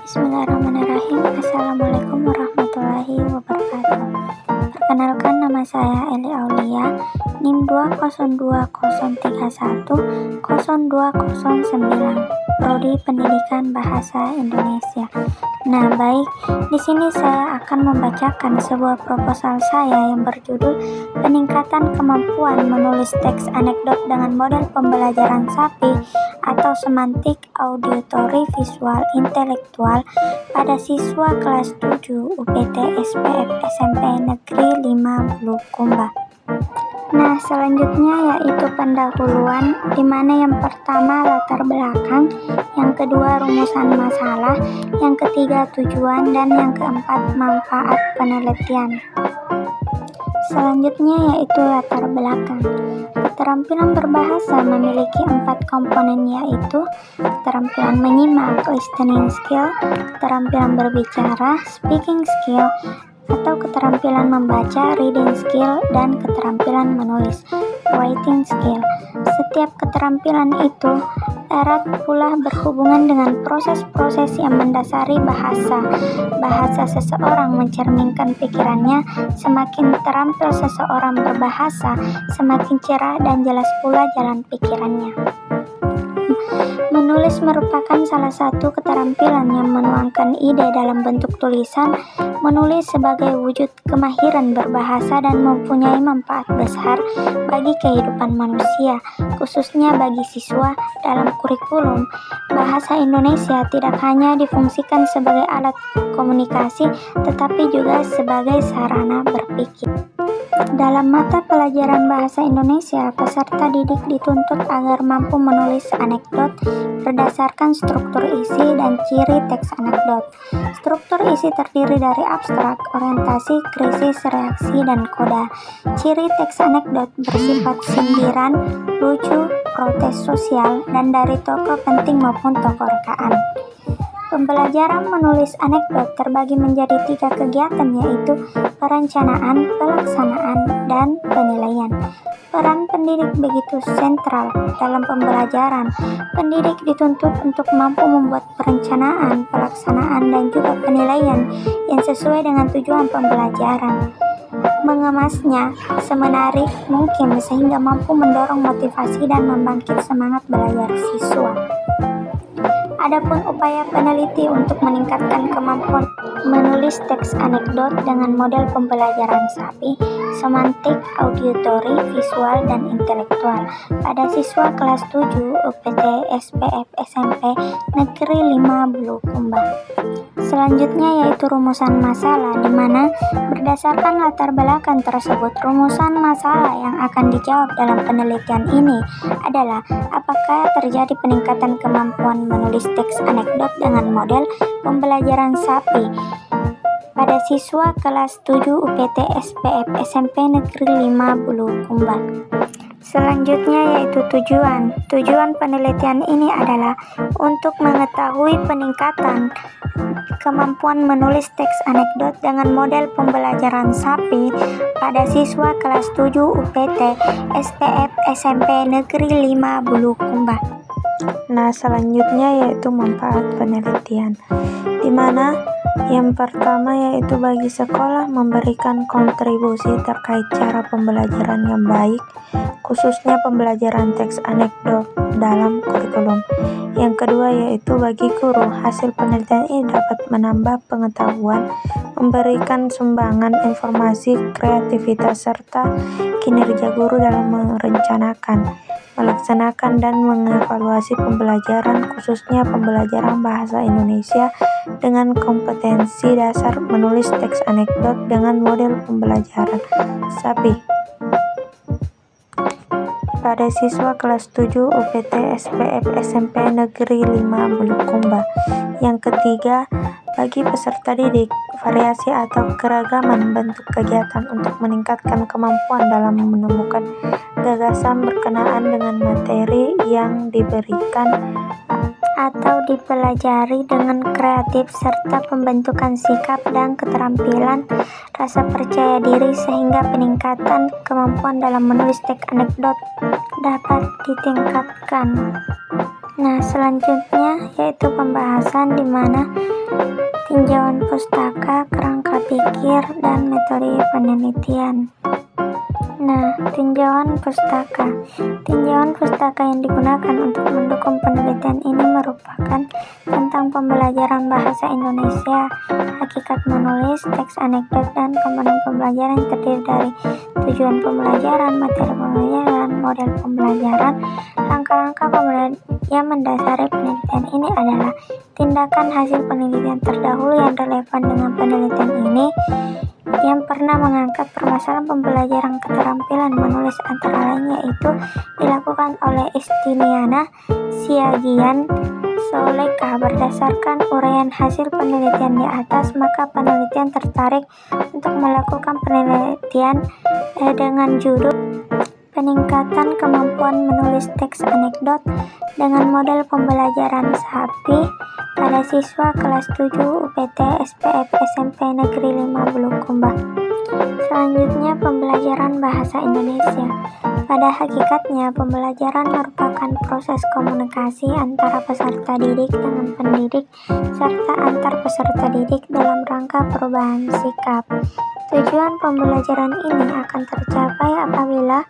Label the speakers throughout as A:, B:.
A: Bismillahirrahmanirrahim. Assalamualaikum warahmatullahi wabarakatuh. Perkenalkan, nama saya Eli Aulia, NIM 20203102009, Prodi Pendidikan Bahasa Indonesia. Nah, baik, di sini saya akan membacakan sebuah proposal saya yang berjudul Peningkatan Kemampuan Menulis Teks Anekdot dengan Model Pembelajaran SAPI atau Semantik Auditory Visual Intelektual pada siswa kelas 7 UPT SPF SMP Negeri 5 Bulukumba. Nah, selanjutnya yaitu pendahuluan, di mana yang pertama latar belakang, yang kedua rumusan masalah, yang ketiga tujuan, dan yang keempat manfaat penelitian. Selanjutnya yaitu latar belakang. Keterampilan berbahasa memiliki 4 komponen, yaitu keterampilan menyimak listening skill, keterampilan berbicara speaking skill, atau keterampilan membaca reading skill, dan keterampilan menulis writing skill. Setiap keterampilan itu erat pula berhubungan dengan proses-proses yang mendasari bahasa. Bahasa seseorang mencerminkan pikirannya. Semakin terampil seseorang berbahasa, semakin cerah dan jelas pula jalan pikirannya. Menulis merupakan salah satu keterampilan yang menuangkan ide dalam bentuk tulisan. Menulis sebagai wujud kemahiran berbahasa dan mempunyai manfaat besar bagi kehidupan manusia, khususnya bagi siswa. Dalam kurikulum bahasa Indonesia tidak hanya difungsikan sebagai alat komunikasi, tetapi juga sebagai sarana berpikir. Dalam mata pelajaran bahasa Indonesia, peserta didik dituntut agar mampu menulis anekdot berdasarkan struktur isi dan ciri teks anekdot. Struktur isi terdiri dari abstrak, orientasi, krisis, reaksi, dan koda. Ciri teks anekdot bersifat sindiran, lucu, protes sosial, dan dari tokoh penting maupun tokoh rekaan. Pembelajaran menulis anekdot terbagi menjadi 3 kegiatan, yaitu perencanaan, pelaksanaan, dan penilaian. Peran pendidik begitu sentral dalam pembelajaran. Pendidik dituntut untuk mampu membuat perencanaan, pelaksanaan, dan juga penilaian yang sesuai dengan tujuan pembelajaran. Mengemasnya semenarik mungkin sehingga mampu mendorong motivasi dan membangkit semangat belajar siswa. Adapun upaya peneliti untuk meningkatkan kemampuan menulis teks anekdot dengan model pembelajaran SAPI, semantik, auditory, visual, dan intelektual pada siswa kelas 7 UPT SPF SMP Negeri 5 Bulukumba. Selanjutnya yaitu rumusan masalah, di mana berdasarkan latar belakang tersebut, rumusan masalah yang akan dijawab dalam penelitian ini adalah apakah terjadi peningkatan kemampuan menulis teks anekdot dengan model pembelajaran SAPI pada siswa kelas 7 UPT SPF SMP Negeri 5 Bulukumba. Selanjutnya yaitu tujuan. Tujuan penelitian ini adalah untuk mengetahui peningkatan kemampuan menulis teks anekdot dengan model pembelajaran SAPI pada siswa kelas 7 UPT SPF SMP Negeri 5 Bulukumba. Nah, selanjutnya yaitu manfaat penelitian, di mana yang pertama yaitu bagi sekolah memberikan kontribusi terkait cara pembelajaran yang baik, khususnya pembelajaran teks anekdot dalam kurikulum. Yang kedua yaitu bagi guru, hasil penelitian ini dapat menambah pengetahuan, memberikan sumbangan informasi, kreativitas, serta kinerja guru dalam merencanakan, melaksanakan, dan mengevaluasi pembelajaran, khususnya pembelajaran bahasa Indonesia dengan kompetensi dasar menulis teks anekdot dengan model pembelajaran SAPI pada siswa kelas 7 UPT SPF SMP Negeri 5 Bulukumba. Yang ketiga, bagi peserta didik, variasi atau keragaman bentuk kegiatan untuk meningkatkan kemampuan dalam menemukan gagasan berkenaan dengan materi yang diberikan atau dipelajari dengan kreatif, serta pembentukan sikap dan keterampilan rasa percaya diri sehingga peningkatan kemampuan dalam menulis teks anekdot dapat ditingkatkan. Nah, selanjutnya yaitu pembahasan di mana tinjauan pustaka, kerangka pikir, dan metode penelitian. Nah, tinjauan pustaka. Tinjauan pustaka yang digunakan untuk mendukung penelitian ini merupakan tentang pembelajaran bahasa Indonesia, hakikat menulis, teks anekdot, dan komponen pembelajaran yang terdiri dari tujuan pembelajaran, materi pembelajaran, model pembelajaran. Langkah-langkah yang mendasari penelitian ini adalah tindakan hasil penelitian terdahulu yang relevan dengan penelitian ini, yang pernah mengangkat permasalahan pembelajaran keterampilan menulis antara lain yaitu dilakukan oleh Istiniana, Siagian, Soleka. Berdasarkan uraian hasil penelitian di atas, maka penelitian tertarik untuk melakukan penelitian dengan judul peningkatan kemampuan menulis teks anekdot dengan model pembelajaran SAPI pada siswa kelas 7 UPT SPF SMP Negeri 5 Bulukumba. Selanjutnya, pembelajaran bahasa Indonesia. Pada hakikatnya, pembelajaran merupakan proses komunikasi antara peserta didik dengan pendidik serta antar peserta didik dalam rangka perubahan sikap. Tujuan pembelajaran ini akan tercapai apabila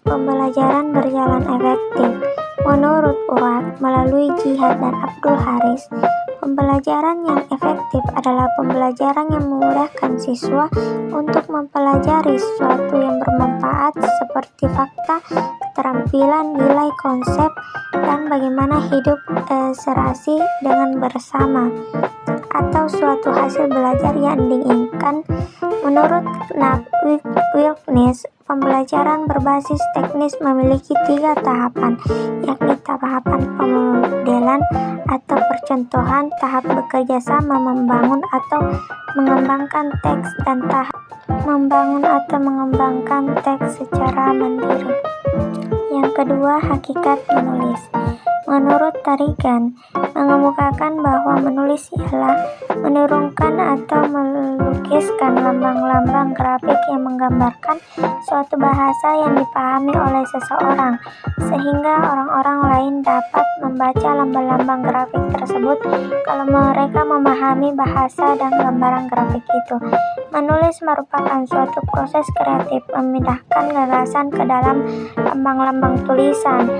A: pembelajaran berjalan efektif. Menurut Urat melalui Jihad dan Abdul Haris, pembelajaran yang efektif adalah pembelajaran yang memudahkan siswa untuk mempelajari sesuatu yang bermanfaat seperti fakta, keterampilan, nilai, konsep, dan bagaimana hidup serasi dengan bersama, atau suatu hasil belajar yang diinginkan. Menurut Wilknis, pembelajaran berbasis teknis memiliki 3 tahapan, yakni tahapan pemodelan atau percontohan, tahap bekerja sama membangun atau mengembangkan teks, dan tahap membangun atau mengembangkan teks secara mandiri. Yang kedua, hakikat menulis. Menurut Tarigan, mengemukakan bahwa menulis ialah menurunkan atau melukiskan lambang-lambang grafik yang menggambarkan suatu bahasa yang dipahami oleh seseorang, sehingga orang-orang lain dapat membaca lambang-lambang grafik tersebut kalau mereka memahami bahasa dan gambaran grafik itu. Menulis merupakan suatu proses kreatif memindahkan gagasan ke dalam lambang-lambang tulisan.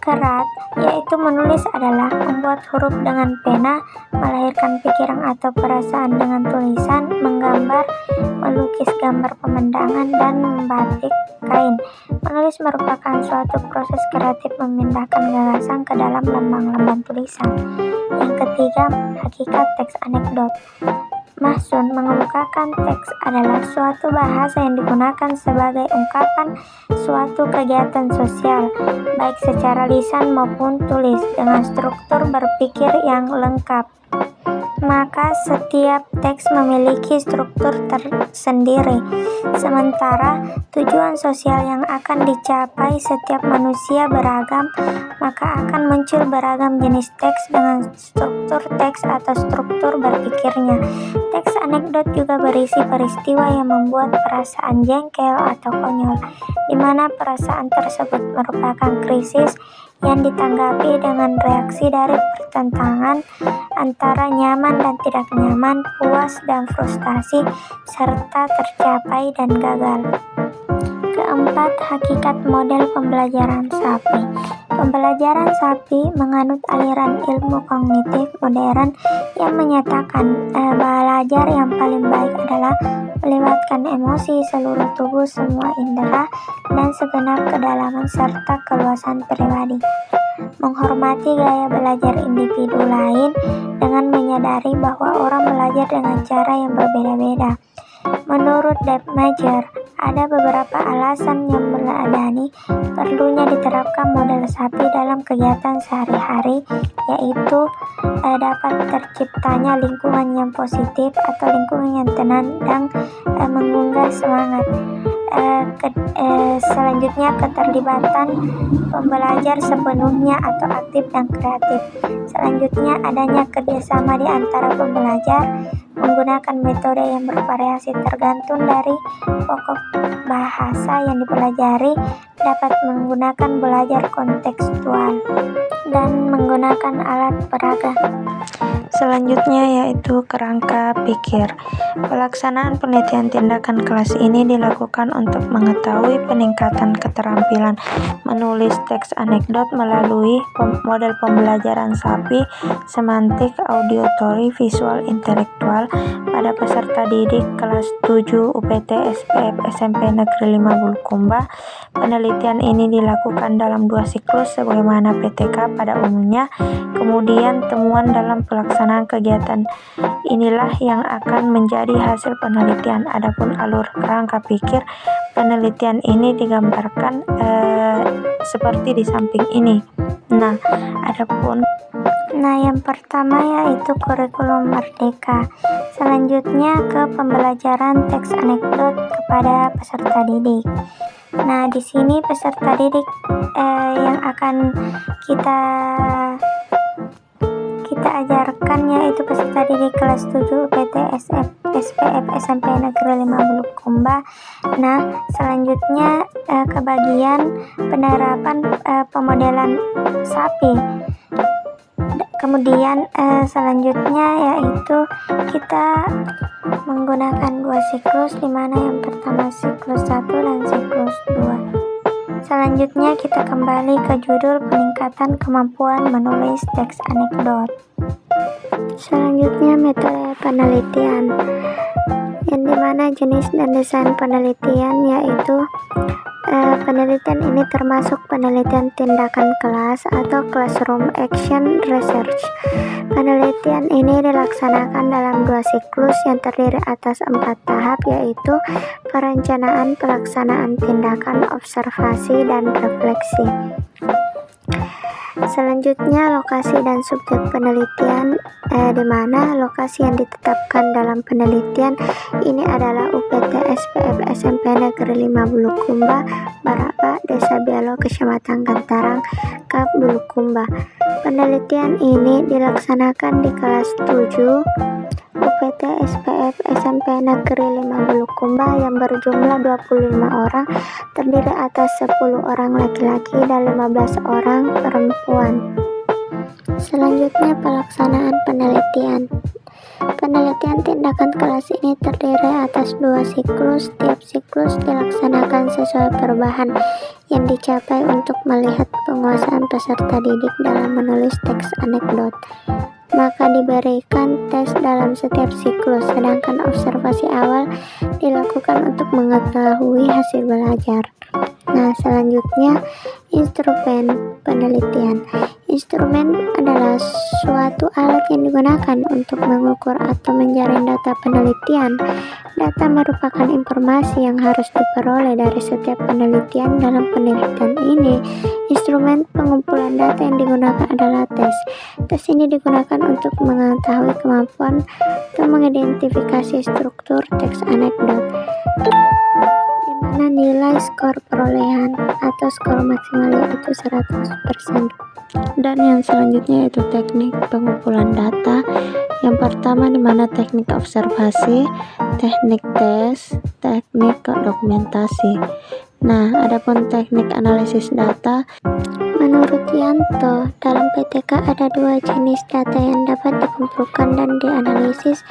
A: Kerat, yaitu menulis adalah membuat huruf dengan pena, melahirkan pikiran atau perasaan dengan tulisan, menggambar, melukis gambar pemandangan, dan membatik kain. Menulis merupakan suatu proses kreatif memindahkan gagasan ke dalam lambang-lambang tulisan. Yang ketiga, hakikat teks anekdot. Mahsun mengemukakan teks adalah suatu bahasa yang digunakan sebagai ungkapan suatu kegiatan sosial, baik secara lisan maupun tulis, dengan struktur berpikir yang lengkap. Maka setiap teks memiliki struktur tersendiri. Sementara tujuan sosial yang akan dicapai setiap manusia beragam, maka akan muncul beragam jenis teks dengan struktur teks atau struktur berpikirnya. Teks anekdot juga berisi peristiwa yang membuat perasaan jengkel atau konyol, di mana perasaan tersebut merupakan krisis yang ditanggapi dengan reaksi dari pertentangan antara nyaman dan tidak nyaman, puas dan frustasi, serta tercapai dan gagal. Keempat, hakikat model pembelajaran SAPI. Pembelajaran SAPI menganut aliran ilmu kognitif modern yang menyatakan belajar yang paling baik adalah melibatkan emosi, seluruh tubuh, semua indera, dan segenap kedalaman serta keluasan pribadi. Menghormati gaya belajar individu lain dengan menyadari bahwa orang belajar dengan cara yang berbeda-beda. Menurut Dave Major, ada beberapa alasan yang meladani perlunya diterapkan model SAPI dalam kegiatan sehari-hari, yaitu dapat terciptanya lingkungan yang positif atau lingkungan yang tenang dan menggugah semangat. Selanjutnya, keterlibatan pembelajar sepenuhnya atau aktif dan kreatif. Selanjutnya, adanya kerjasama di antara pembelajar menggunakan metode yang bervariasi tergantung dari pokok bahasa yang dipelajari dapat menggunakan belajar kontekstual dan menggunakan alat peraga.
B: Selanjutnya yaitu kerangka pikir. Pelaksanaan penelitian tindakan kelas ini dilakukan untuk mengetahui peningkatan keterampilan menulis teks anekdot melalui model pembelajaran SAPI, semantik, auditory, visual, intelektual pada peserta didik kelas 7 UPT SPF SMP Negeri 5 Bulukumba. Penelitian ini dilakukan dalam 2 siklus sebagaimana PTK pada umumnya. Kemudian temuan dalam pelaksanaan kegiatan inilah yang akan menjadi hasil penelitian. Adapun alur kerangka pikir penelitian ini digambarkan seperti di samping ini.
A: Yang pertama yaitu kurikulum merdeka. Selanjutnya ke pembelajaran teks anekdot kepada peserta didik. Di sini peserta didik yang akan kita ajarkan yaitu peserta didik kelas 7 UPT SPF SMP Negeri 5 Bulukumba. Selanjutnya ke bagian penerapan pemodelan SAPI. Kemudian selanjutnya yaitu kita menggunakan 2 siklus, di mana yang pertama siklus 1 dan siklus 2. Selanjutnya kita kembali ke judul peningkatan kemampuan menulis teks anekdot. Selanjutnya metode penelitian, yang dimana jenis dan desain penelitian yaitu penelitian ini termasuk penelitian tindakan kelas atau classroom action research. Penelitian ini dilaksanakan dalam 2 siklus yang terdiri atas 4 tahap, yaitu perencanaan, pelaksanaan, tindakan, observasi, dan refleksi. Selanjutnya lokasi dan subjek penelitian, di mana lokasi yang ditetapkan dalam penelitian ini adalah UPT SPF SMP Negeri 5 Bulukumba, Baraba, Desa Bialo, Kecamatan Gantarang, Kab Bulukumba. Penelitian ini dilaksanakan di kelas 7 UPT SPF SMP Negeri 5 Bulukumba yang berjumlah 25 orang, terdiri atas 10 orang laki-laki dan 15 orang perempuan. Selanjutnya pelaksanaan penelitian. Penelitian tindakan kelas ini terdiri atas 2 siklus. Tiap siklus dilaksanakan sesuai perubahan yang dicapai untuk melihat penguasaan peserta didik dalam menulis teks anekdot. Maka diberikan tes dalam setiap siklus, sedangkan observasi awal dilakukan untuk mengetahui hasil belajar. Selanjutnya instrumen penelitian. Instrumen adalah suatu alat yang digunakan untuk mengukur atau menjaring data penelitian. Data merupakan informasi yang harus diperoleh dari setiap penelitian. Dalam penelitian ini, instrumen pengumpulan data yang digunakan adalah tes. Tes ini digunakan untuk mengetahui kemampuan untuk mengidentifikasi struktur teks anekdot, di mana nilai skor perolehan atau skor maksimal yaitu 100%.
B: Dan yang selanjutnya yaitu teknik pengumpulan data. Yang pertama di mana teknik observasi, teknik tes, teknik dokumentasi. Adapun teknik analisis data,
A: menurut Yanto, dalam PTK ada 2 jenis data yang dapat dikumpulkan dan dianalisis,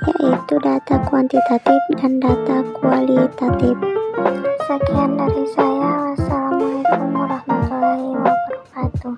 A: yaitu data kuantitatif dan data kualitatif. Sekian dari saya. Wassalamualaikum warahmatullahi wabarakatuh.